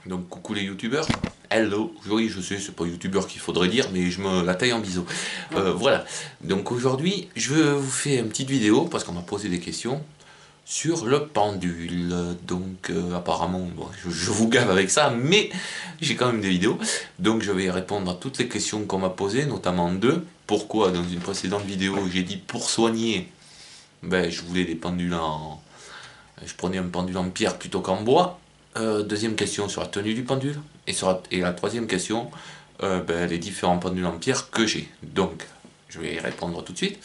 Donc coucou les youtubeurs, hello, oui je sais c'est pas youtubeur qu'il faudrait dire mais je me la taille en biseau. Voilà, donc aujourd'hui je vous fais une petite vidéo parce qu'on m'a posé des questions sur le pendule. Donc apparemment bon, je vous gave avec ça mais j'ai quand même des vidéos. Donc je vais répondre à toutes les questions qu'on m'a posées, notamment deux. Pourquoi dans une précédente vidéo j'ai dit pour soigner, ben je voulais des pendules en... Je prenais un pendule en pierre plutôt qu'en bois. Deuxième question sur la tenue du pendule. Et la troisième question, les différents pendules en pierre que j'ai. Donc, je vais y répondre tout de suite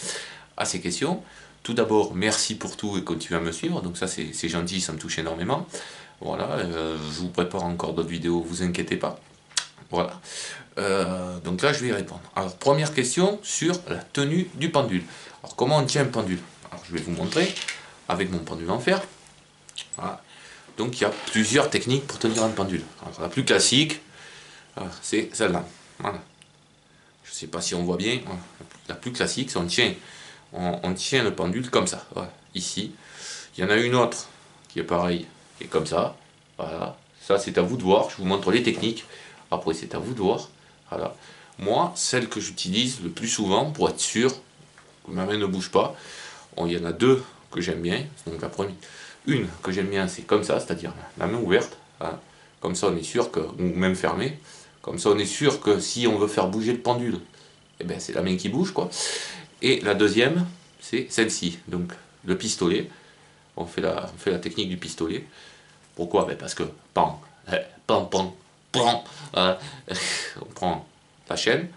à ces questions. Tout d'abord, merci pour tout et continuez à me suivre. Donc ça, c'est gentil, ça me touche énormément. Voilà, je vous prépare encore d'autres vidéos, vous inquiétez pas. Voilà. Donc là, je vais y répondre. Alors, première question sur la tenue du pendule. Alors, comment on tient un pendule? Alors, je vais vous montrer avec mon pendule en fer. Voilà. Donc il y a plusieurs techniques pour tenir un pendule. Alors, la plus classique, c'est celle-là. Voilà. Je ne sais pas si on voit bien. Voilà. La plus classique, c'est on tient le pendule comme ça. Voilà. Ici. Il y en a une autre qui est pareille, qui est comme ça. Voilà. Ça, c'est à vous de voir. Je vous montre les techniques. Après, c'est à vous de voir. Voilà. Moi, celle que j'utilise le plus souvent pour être sûr que ma main ne bouge pas. Bon, il y en a deux que j'aime bien. Donc la première. Une que j'aime bien, c'est comme ça, c'est-à-dire la main ouverte. Hein. Comme ça, on est sûr que, ou même fermée. Comme ça, on est sûr que si on veut faire bouger le pendule, eh ben, c'est la main qui bouge, quoi. Et la deuxième, c'est celle-ci. Donc, le pistolet. On fait la technique du pistolet. Pourquoi? Ben, parce que, pan, pan, pan, pan. On prend la chaîne,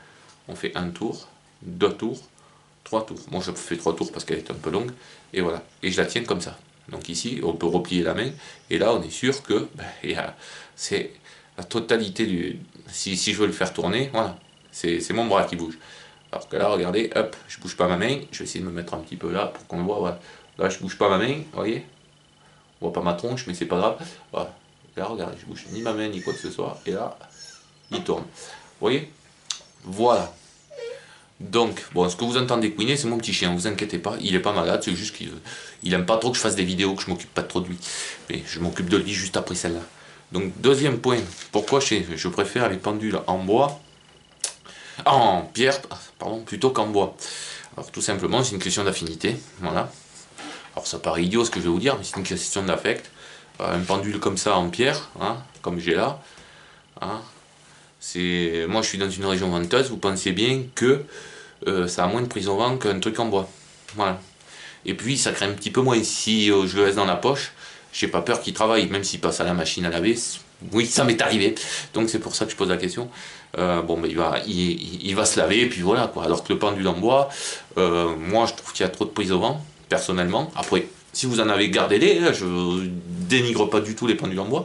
on fait un tour, deux tours, trois tours. Moi, je fais trois tours parce qu'elle est un peu longue. Et voilà. Et je la tiens comme ça. Donc ici, on peut replier la main, et là on est sûr que c'est la totalité du... Si je veux le faire tourner, voilà, c'est mon bras qui bouge. Alors que là, regardez, hop, je bouge pas ma main, je vais essayer de me mettre un petit peu là pour qu'on le voit, voilà. Là je bouge pas ma main, vous voyez, on voit pas ma tronche, mais c'est pas grave, voilà. Là regardez, je bouge ni ma main ni quoi que ce soit, et là, il tourne. Vous voyez? Voilà. Donc, bon, ce que vous entendez couiner, c'est mon petit chien, vous inquiétez pas, il est pas malade, c'est juste qu'il aime pas trop que je fasse des vidéos, que je m'occupe pas trop de lui. Mais je m'occupe de lui juste après celle-là. Donc, deuxième point, pourquoi je préfère les pendules en bois, en pierre, pardon, plutôt qu'en bois. Alors, tout simplement, c'est une question d'affinité, voilà. Alors, ça paraît idiot ce que je vais vous dire, mais c'est une question d'affect. Un pendule comme ça en pierre, hein, comme j'ai là, hein, moi je suis dans une région venteuse, vous pensez bien que ça a moins de prise au vent qu'un truc en bois. Voilà. Et puis ça crée un petit peu moins. Si je le laisse dans la poche, j'ai pas peur qu'il travaille, même s'il passe à la machine à laver. Oui, ça m'est arrivé. Donc c'est pour ça que je pose la question. Bon, ben, il va se laver, et puis voilà, quoi. Alors que le pendule en bois, moi je trouve qu'il y a trop de prise au vent, personnellement. Après, si vous en avez, gardez-les. Je dénigre pas du tout les pendules en bois.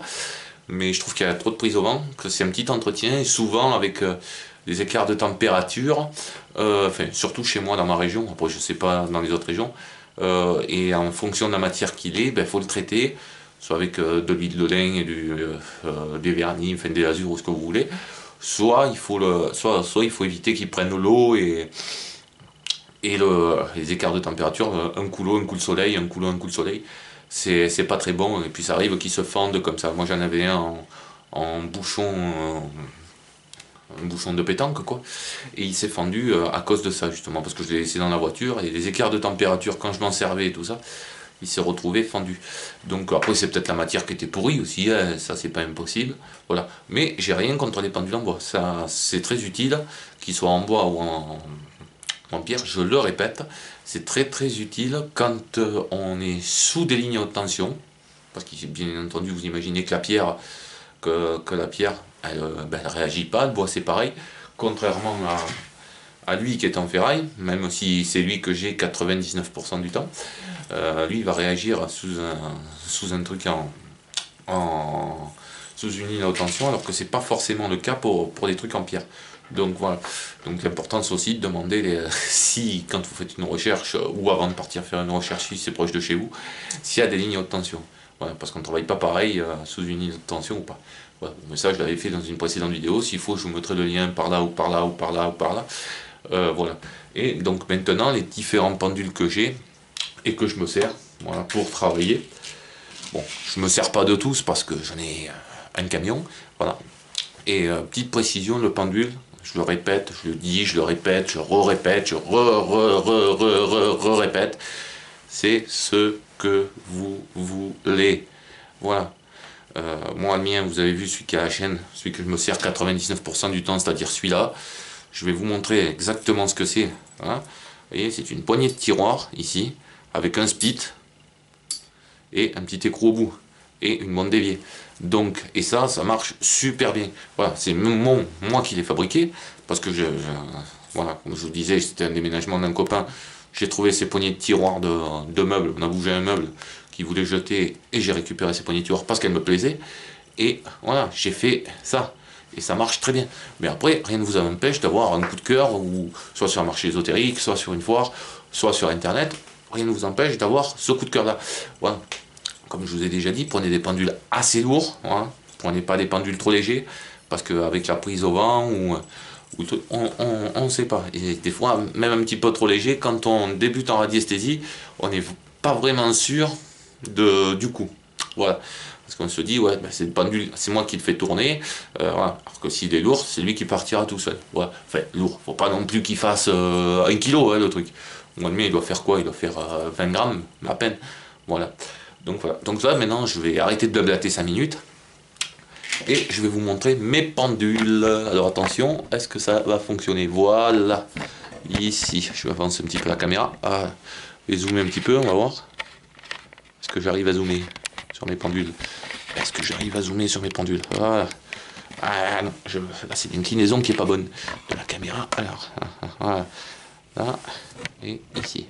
Mais je trouve qu'il y a trop de prise au vent, que c'est un petit entretien, et souvent avec des écarts de température, enfin, surtout chez moi dans ma région, après je sais pas dans les autres régions, et en fonction de la matière qu'il est, il faut le traiter, soit avec de l'huile de lin et des vernis, enfin des lasures ou ce que vous voulez, soit il faut éviter qu'il prenne l'eau et les écarts de température, un coup l'eau, un coup le soleil, un coup l'eau, un coup le soleil, c'est pas très bon, et puis ça arrive qu'ils se fendent comme ça. Moi j'en avais un en bouchon, un bouchon de pétanque quoi, et il s'est fendu à cause de ça justement, parce que je l'ai laissé dans la voiture, et les écarts de température quand je m'en servais et tout ça, il s'est retrouvé fendu. Donc après c'est peut-être la matière qui était pourrie aussi, hein, ça c'est pas impossible, voilà. Mais j'ai rien contre les pendules en bois, ça c'est très utile, qu'ils soient en bois ou en pierre, je le répète, c'est très très utile quand on est sous des lignes haute tension, parce que bien entendu vous imaginez que la pierre, elle réagit pas, le bois c'est pareil, contrairement à lui qui est en ferraille, même si c'est lui que j'ai 99% du temps, lui il va réagir sous un truc sous une ligne à haute tension, alors que c'est pas forcément le cas pour des trucs en pierre. Donc voilà, donc l'important c'est aussi de demander si quand vous faites une recherche, ou avant de partir faire une recherche si c'est proche de chez vous, s'il y a des lignes à haute tension. Voilà, parce qu'on ne travaille pas pareil sous une ligne de tension ou pas. Voilà, mais ça je l'avais fait dans une précédente vidéo, s'il faut je vous mettrai le lien par là ou par là ou par là ou par là. Voilà. Et donc maintenant les différents pendules que j'ai et que je me sers, voilà, pour travailler. Bon, je me sers pas de tous parce que j'en ai un camion, voilà. Et petite précision, le pendule, je le répète, je le dis, je le répète, je re-répète, je re-répète, c'est ce que vous voulez. Voilà. Moi, le mien, vous avez vu celui qui est à la chaîne, celui que je me sers 99% du temps, c'est-à-dire celui-là. Je vais vous montrer exactement ce que c'est. Voilà. Vous voyez, c'est une poignée de tiroir, ici, avec un split et un petit écrou au bout, et une bande déviée. Donc, et ça marche super bien. Voilà, c'est moi qui l'ai fabriqué, parce que voilà, comme je vous disais, c'était un déménagement d'un copain. J'ai trouvé ces poignées de tiroirs de meubles. On a bougé un meuble qui voulait jeter, et j'ai récupéré ces poignées de tiroirs parce qu'elles me plaisaient. Et voilà, j'ai fait ça. Et ça marche très bien. Mais après, rien ne vous empêche d'avoir un coup de cœur, ou soit sur un marché ésotérique, soit sur une foire, soit sur Internet. Rien ne vous empêche d'avoir ce coup de cœur là. Voilà. Comme je vous ai déjà dit, prenez des pendules assez lourds. Voilà. Prenez pas des pendules trop légers, parce qu'avec la prise au vent, on ne sait pas. Et des fois, même un petit peu trop léger, quand on débute en radiesthésie, on n'est pas vraiment sûr du coup. Voilà. Parce qu'on se dit, ouais, ben c'est le pendule, c'est moi qui le fais tourner. Voilà. Alors que s'il est lourd, c'est lui qui partira tout seul. Voilà. Enfin, lourd. Faut pas non plus qu'il fasse 1 kilo, hein, le truc. Moi, le mien, il doit faire quoi? Il doit faire 20 grammes, à peine. Voilà. Donc voilà. Donc là, maintenant, je vais arrêter de blablater 5 minutes. Et je vais vous montrer mes pendules. Alors attention, est-ce que ça va fonctionner? Voilà. Ici, je vais avancer un petit peu la caméra. Ah, je vais zoomer un petit peu, on va voir. Est-ce que j'arrive à zoomer sur mes pendules? Est-ce que j'arrive à zoomer sur mes pendules? Voilà. Ah non, là c'est l'inclinaison qui est pas bonne de la caméra. Alors, voilà. Là, et ici.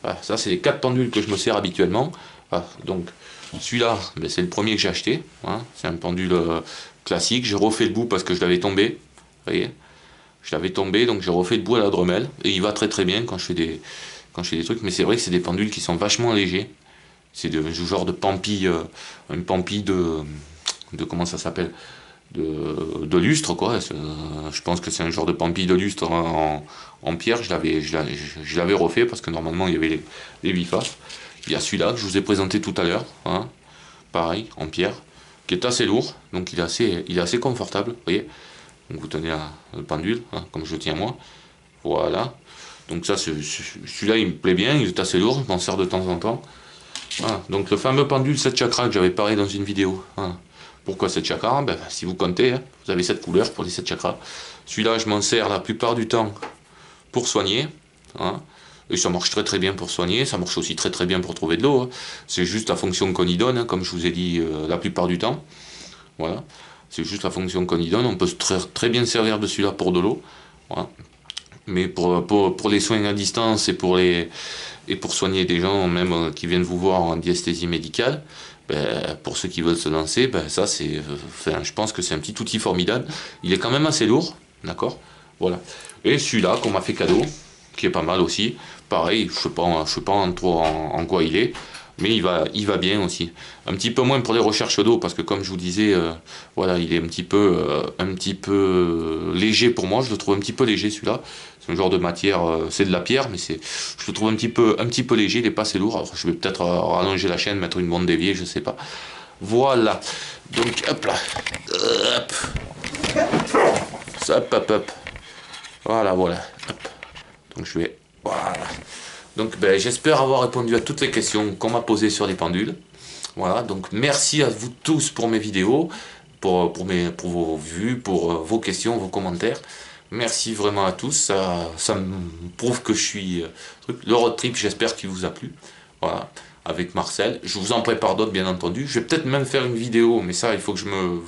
Voilà, ça c'est les 4 pendules que je me sers habituellement. Voilà, donc celui-là, ben, c'est le premier que j'ai acheté. Hein. C'est un pendule classique. J'ai refait le bout parce que je l'avais tombé. Vous voyez, je l'avais tombé, donc j'ai refait le bout à la Dremel. Et il va très très bien quand je fais des trucs. Mais c'est vrai que c'est des pendules qui sont vachement légers. C'est du genre de pampi, une pampi de comment ça s'appelle, de lustre, quoi. Je pense que c'est un genre de pampi de lustre en pierre. Je l'avais refait parce que normalement il y avait les 8 faces. Il y a celui-là que je vous ai présenté tout à l'heure, hein, pareil, en pierre, qui est assez lourd, donc il est assez confortable, vous voyez. Donc vous tenez le pendule, hein, comme je tiens moi, voilà. Donc ça, celui-là il me plaît bien, il est assez lourd, je m'en sers de temps en temps. Voilà. Donc le fameux pendule 7 chakras que j'avais parlé dans une vidéo. Hein. Pourquoi 7 chakras? Ben, si vous comptez, hein, vous avez 7 couleurs pour les 7 chakras. Celui-là je m'en sers la plupart du temps pour soigner, hein. Et ça marche très très bien pour soigner, ça marche aussi très très bien pour trouver de l'eau. Hein. C'est juste la fonction qu'on y donne, hein, comme je vous ai dit la plupart du temps. Voilà, c'est juste la fonction qu'on y donne. On peut très bien servir de celui-là pour de l'eau. Voilà. Mais pour les soins à distance et pour soigner des gens même qui viennent vous voir en diasthésie médicale, ben, pour ceux qui veulent se lancer, ben, ça c'est, enfin, je pense que c'est un petit outil formidable. Il est quand même assez lourd, d'accord. Voilà. Et celui-là qu'on m'a fait cadeau, qui est pas mal aussi. Pareil, je sais pas trop en quoi il est, mais il va bien aussi. Un petit peu moins pour les recherches d'eau, parce que comme je vous disais, voilà, il est un petit peu léger pour moi. Je le trouve un petit peu léger celui-là. C'est un genre de matière, c'est de la pierre, mais je le trouve un petit peu léger. Il est pas assez lourd. Alors je vais peut-être rallonger la chaîne, mettre une bande déviée, je sais pas. Voilà. Donc hop là, hop, hop. Voilà. Hop. Donc je vais, voilà. Donc ben, j'espère avoir répondu à toutes les questions qu'on m'a posées sur les pendules. Voilà, donc merci à vous tous pour mes vidéos, pour vos vues, pour vos questions, vos commentaires. Merci vraiment à tous, ça me prouve que je suis... le road trip, j'espère qu'il vous a plu. Voilà, avec Marcel. Je vous en prépare d'autres, bien entendu. Je vais peut-être même faire une vidéo, mais ça, il faut que je me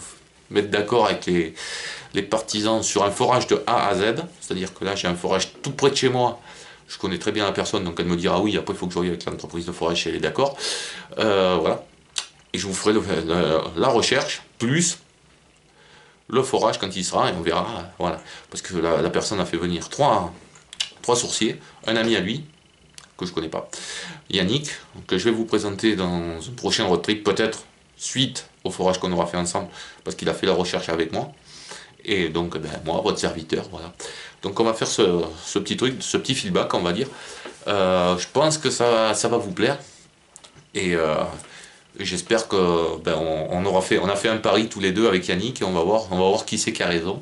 mette d'accord avec les partisans sur un forage de A à Z. C'est-à-dire que là, j'ai un forage tout près de chez moi. Je connais très bien la personne, donc elle me dira oui, après il faut que je voie avec l'entreprise de forage si elle est d'accord. Voilà. Et je vous ferai la recherche, plus le forage quand il sera, et on verra. Voilà. Parce que la personne a fait venir trois sourciers, un ami à lui, que je connais pas, Yannick, que je vais vous présenter dans un prochain road trip, peut-être suite au forage qu'on aura fait ensemble, parce qu'il a fait la recherche avec moi. Et donc, ben, moi, votre serviteur, voilà. Donc on va faire ce petit truc, ce petit feedback, on va dire. Je pense que ça va vous plaire. Et J'espère que ben, on a fait un pari tous les deux avec Yannick et on va voir qui c'est qui a raison.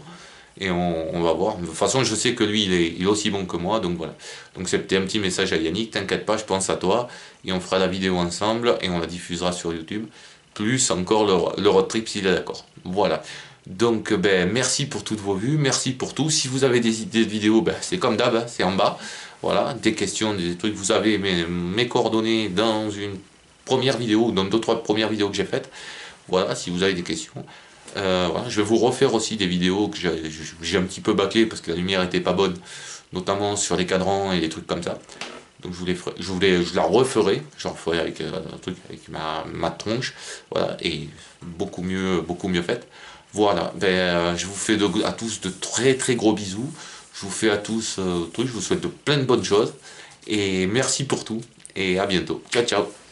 Et on va voir. De toute façon, je sais que lui, il est aussi bon que moi, donc voilà. Donc c'était un petit message à Yannick, t'inquiète pas, je pense à toi, et on fera la vidéo ensemble, et on la diffusera sur YouTube, plus encore le road trip s'il est d'accord. Voilà. Donc, ben, merci pour toutes vos vues, merci pour tout. Si vous avez des idées de vidéos, ben, c'est comme d'hab, hein, c'est en bas. Voilà, des questions, des trucs, vous avez mes coordonnées dans une première vidéo, dans d'autres premières vidéos que j'ai faites. Voilà, si vous avez des questions. Voilà, je vais vous refaire aussi des vidéos que j'ai un petit peu bâclées parce que la lumière était pas bonne, notamment sur les cadrans et des trucs comme ça. Donc je la referai, je la referai avec un truc avec ma tronche, voilà, et beaucoup mieux faite. Voilà, ben, je vous fais à tous de très très gros bisous. Je vous fais à tous je vous souhaite de plein de bonnes choses et merci pour tout et à bientôt. Ciao ciao.